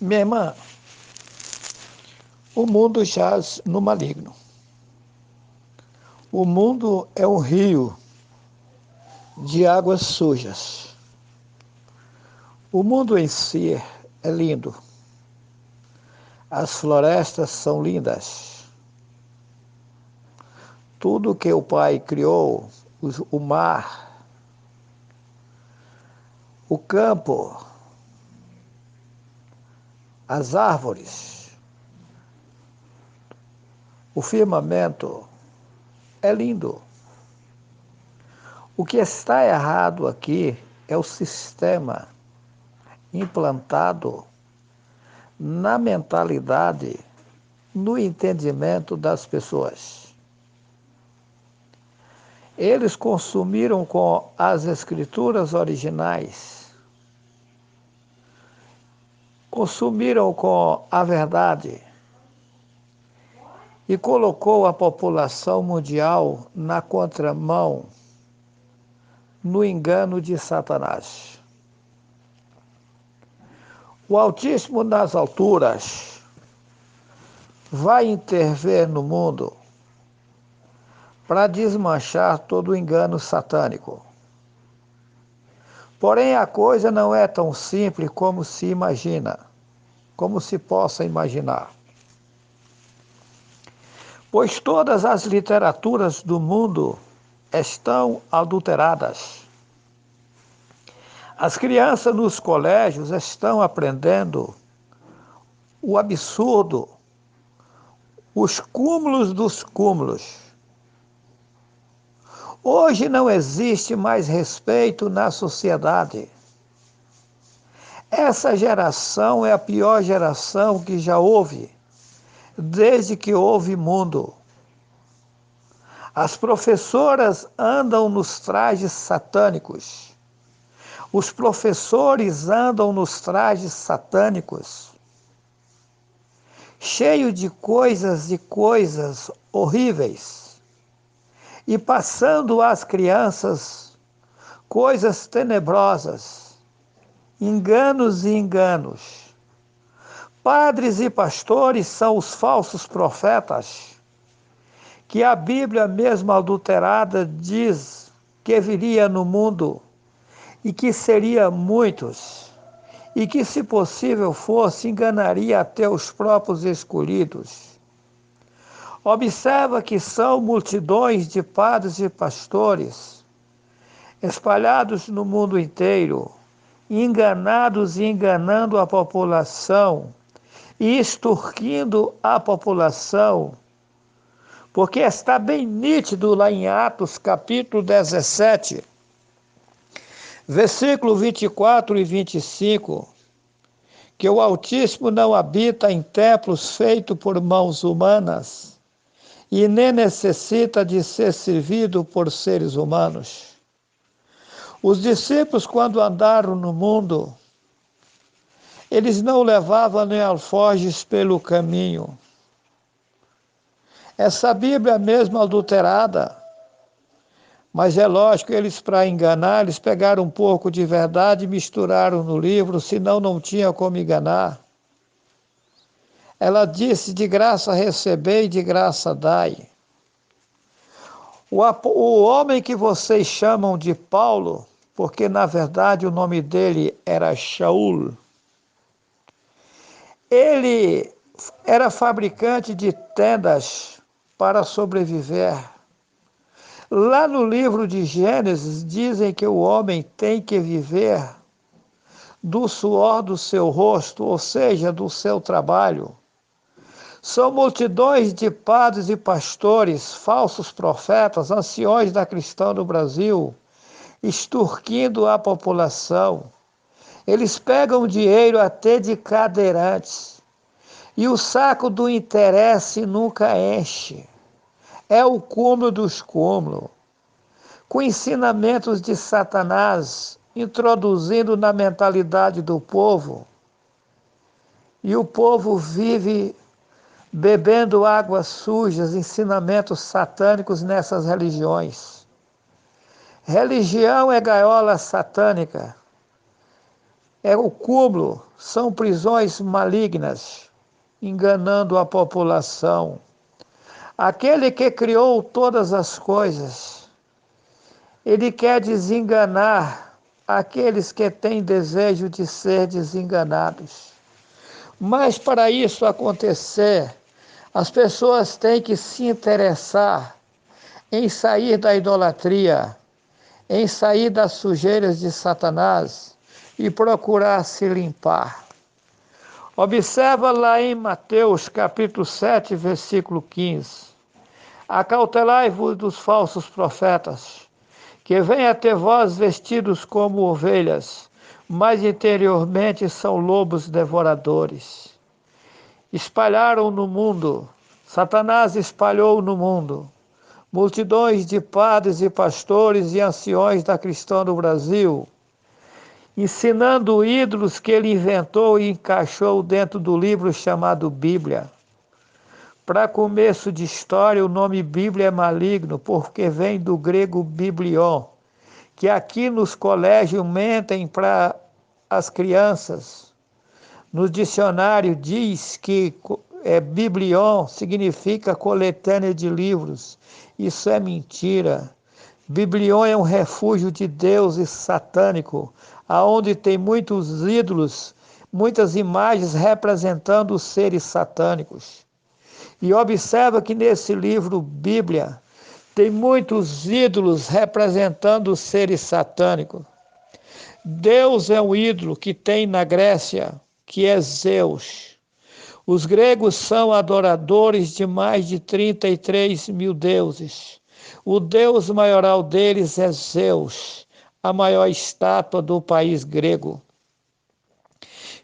Minha irmã, o mundo jaz no maligno. O mundo é um rio de águas sujas. O mundo em si é lindo. As florestas são lindas. Tudo que o Pai criou, o mar, o campo, as árvores, o firmamento, é lindo. O que está errado aqui é o sistema implantado na mentalidade, no entendimento das pessoas. Eles consumiram com as escrituras originais, consumiram com a verdade e colocou a população mundial na contramão, no engano de Satanás. O Altíssimo nas alturas vai intervir no mundo para desmanchar todo o engano satânico. Porém, a coisa não é tão simples como se imagina, como se possa imaginar. Pois todas as literaturas do mundo estão adulteradas. As crianças nos colégios estão aprendendo o absurdo, os cúmulos dos cúmulos. Hoje não existe mais respeito na sociedade. Essa geração é a pior geração que já houve, desde que houve mundo. As professoras andam nos trajes satânicos. Os professores andam nos trajes satânicos, cheio de coisas horríveis, e passando às crianças coisas tenebrosas, enganos e enganos. Padres e pastores são os falsos profetas, que a Bíblia mesmo adulterada diz que viria no mundo e que seria muitos, e que, se possível fosse, enganaria até os próprios escolhidos. Observa que são multidões de padres e pastores, espalhados no mundo inteiro, enganados e enganando a população, e extorquindo a população, porque está bem nítido lá em Atos capítulo 17, versículo 24 e 25, que o Altíssimo não habita em templos feitos por mãos humanas e nem necessita de ser servido por seres humanos. Os discípulos, quando andaram no mundo, eles não levavam nem alforjes pelo caminho. Essa Bíblia mesmo adulterada, mas é lógico, eles, para enganar, eles pegaram um pouco de verdade e misturaram no livro, senão não tinha como enganar. Ela disse: de graça recebei, de graça dai. O homem que vocês chamam de Paulo, porque na verdade o nome dele era Shaul, ele era fabricante de tendas para sobreviver. Lá no livro de Gênesis, dizem que o homem tem que viver do suor do seu rosto, ou seja, do seu trabalho. São multidões de padres e pastores, falsos profetas, anciões da cristã no Brasil, extorquindo a população. Eles pegam dinheiro até de cadeirantes, e o saco do interesse nunca enche. É o cúmulo dos cúmulos, com ensinamentos de Satanás, introduzindo na mentalidade do povo, e o povo vive bebendo águas sujas, ensinamentos satânicos nessas religiões. Religião é gaiola satânica, É o cúmulo, são prisões malignas, enganando a população. Aquele que criou todas as coisas, ele quer desenganar aqueles que têm desejo de ser desenganados. Mas para isso acontecer, as pessoas têm que se interessar em sair da idolatria, em sair das sujeiras de Satanás e procurar se limpar. Observa lá em Mateus capítulo 7, versículo 15. Acautelai-vos dos falsos profetas, que vêm até vós vestidos como ovelhas, mas interiormente são lobos devoradores. Espalharam no mundo, Satanás espalhou no mundo, multidões de padres e pastores e anciões da cristã do Brasil, ensinando ídolos que ele inventou e encaixou dentro do livro chamado Bíblia. Para começo de história, o nome Bíblia é maligno, porque vem do grego biblion, que aqui nos colégios mentem para as crianças. No dicionário diz que biblion significa coletânea de livros. Isso é mentira. Biblion é um refúgio de deuses satânico, aonde tem muitos ídolos, muitas imagens representando os seres satânicos. E observa que nesse livro Bíblia tem muitos ídolos representando os seres satânicos. Deus é um ídolo que tem na Grécia, que é Zeus. Os gregos são adoradores de mais de 33 mil deuses. O deus maioral deles é Zeus, a maior estátua do país grego.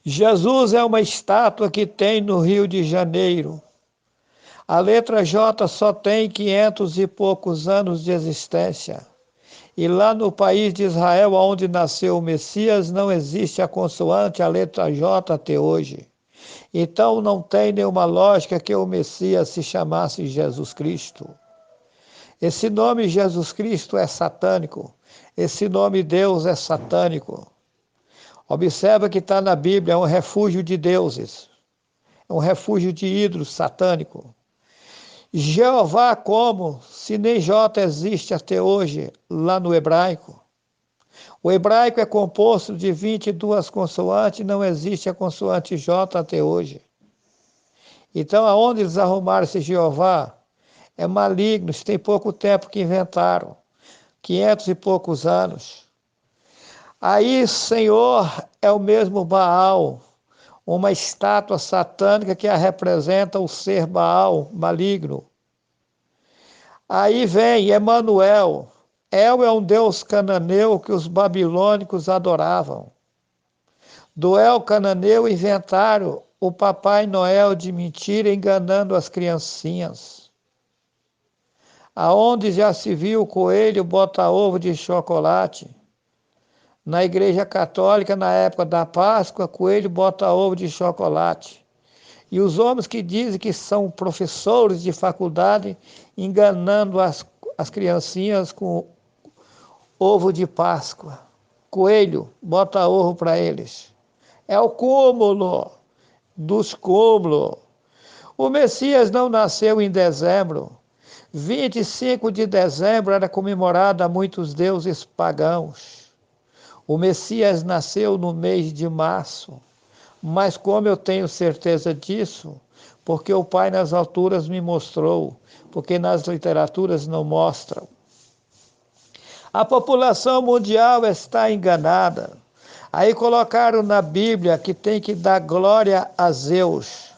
Jesus é uma estátua que tem no Rio de Janeiro. A letra J só tem 500 e poucos anos de existência. E lá no país de Israel, onde nasceu o Messias, não existe a consoante, a letra J até hoje. Então não tem nenhuma lógica que o Messias se chamasse Jesus Cristo. Esse nome Jesus Cristo é satânico. Esse nome Deus é satânico. Observa que está na Bíblia, é um refúgio de deuses. É um refúgio de ídolos satânico. Jeová como? Se nem J existe até hoje lá no hebraico. O hebraico é composto de 22 consoantes, não existe a consoante J até hoje. Então, aonde eles arrumaram esse Jeová? É maligno, isso tem pouco tempo que inventaram, 500 e poucos anos. Aí, Senhor, é o mesmo Baal, uma estátua satânica que a representa o ser Baal, maligno. Aí vem Emanuel. El é um deus cananeu que os babilônicos adoravam. Do El cananeu inventaram o Papai Noel de mentira, enganando as criancinhas. Aonde já se viu o coelho botar ovo de chocolate? Na Igreja Católica, na época da Páscoa, coelho bota ovo de chocolate. E os homens que dizem que são professores de faculdade, enganando as criancinhas com ovo de Páscoa. Coelho bota ovo para eles. É o cúmulo dos cúmulos. O Messias não nasceu em dezembro. 25 de dezembro era comemorado a muitos deuses pagãos. O Messias nasceu no mês de março, mas como eu tenho certeza disso, porque o Pai nas alturas me mostrou, porque nas literaturas não mostram. A população mundial está enganada. Aí colocaram na Bíblia que tem que dar glória a Zeus.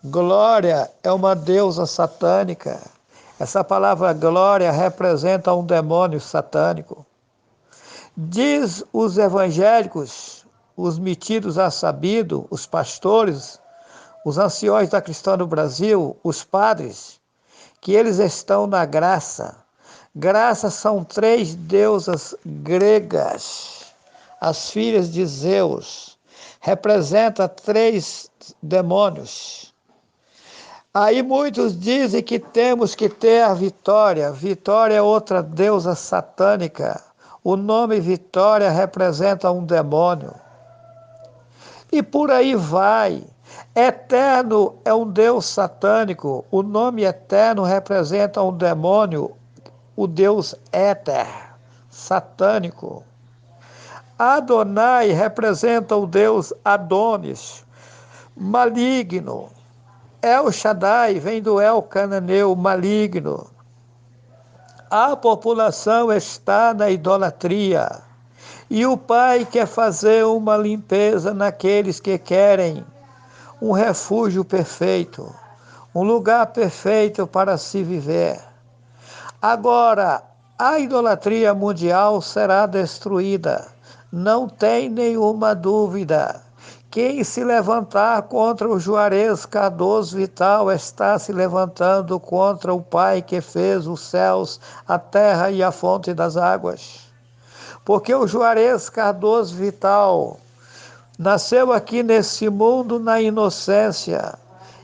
Glória é uma deusa satânica. Essa palavra glória representa um demônio satânico. Diz os evangélicos, os metidos a sabido, os pastores, os anciões da cristã do Brasil, os padres, que eles estão na graça. Graça são 3 deusas gregas, as filhas de Zeus. Representa 3 demônios. Aí muitos dizem que temos que ter a Vitória. Vitória é outra deusa satânica. O nome Vitória representa um demônio. e por aí vai. Eterno é um Deus satânico. O nome eterno representa um demônio, o Deus éter, satânico. Adonai representa o Deus Adonis, maligno. El Shaddai vem do El Cananeu, maligno. A população está na idolatria. E o Pai quer fazer uma limpeza naqueles que querem um refúgio perfeito, um lugar perfeito para se viver. Agora, a idolatria mundial será destruída, não tem nenhuma dúvida. Quem se levantar contra o Juarez Cardoso Vital está se levantando contra o Pai que fez os céus, a terra e a fonte das águas. Porque o Juarez Cardoso Vital nasceu aqui nesse mundo na inocência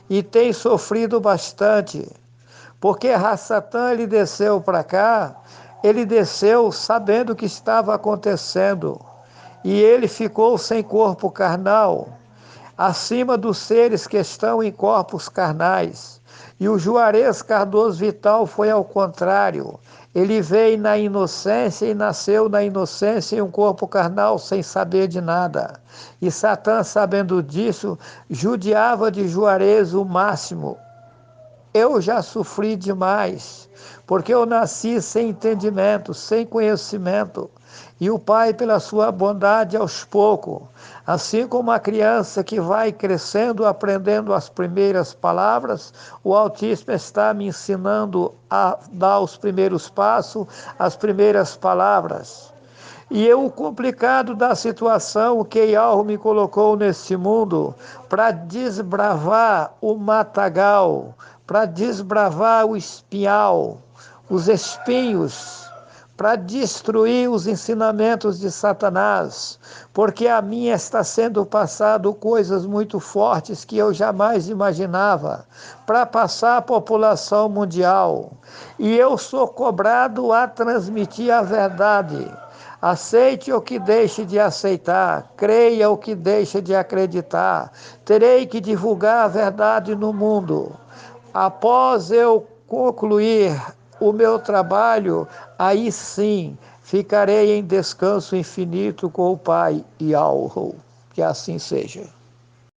e tem sofrido bastante. Porque Satã ele desceu para cá, ele desceu sabendo o que estava acontecendo. E ele ficou sem corpo carnal, acima dos seres que estão em corpos carnais. E o Juarez Cardoso Vital foi ao contrário. Ele veio na inocência e nasceu na inocência em um corpo carnal sem saber de nada. E Satã, sabendo disso, judiava de Juarez o máximo. Eu já sofri demais, porque eu nasci sem entendimento, sem conhecimento. E o Pai, pela sua bondade, aos poucos, assim como a criança que vai crescendo, aprendendo as primeiras palavras, o Altíssimo está me ensinando a dar os primeiros passos, as primeiras palavras. E o complicado da situação que Yahweh me colocou nesse mundo para desbravar o matagal, para desbravar o espinhal, os espinhos, para destruir os ensinamentos de Satanás, porque a mim está sendo passado coisas muito fortes que eu jamais imaginava, para passar à população mundial. E eu sou cobrado a transmitir a verdade. Aceite o que deixe de aceitar, creia o que deixe de acreditar. Terei que divulgar a verdade no mundo. Após eu concluir o meu trabalho, aí sim ficarei em descanso infinito com o Pai e Yahweh. Que assim seja.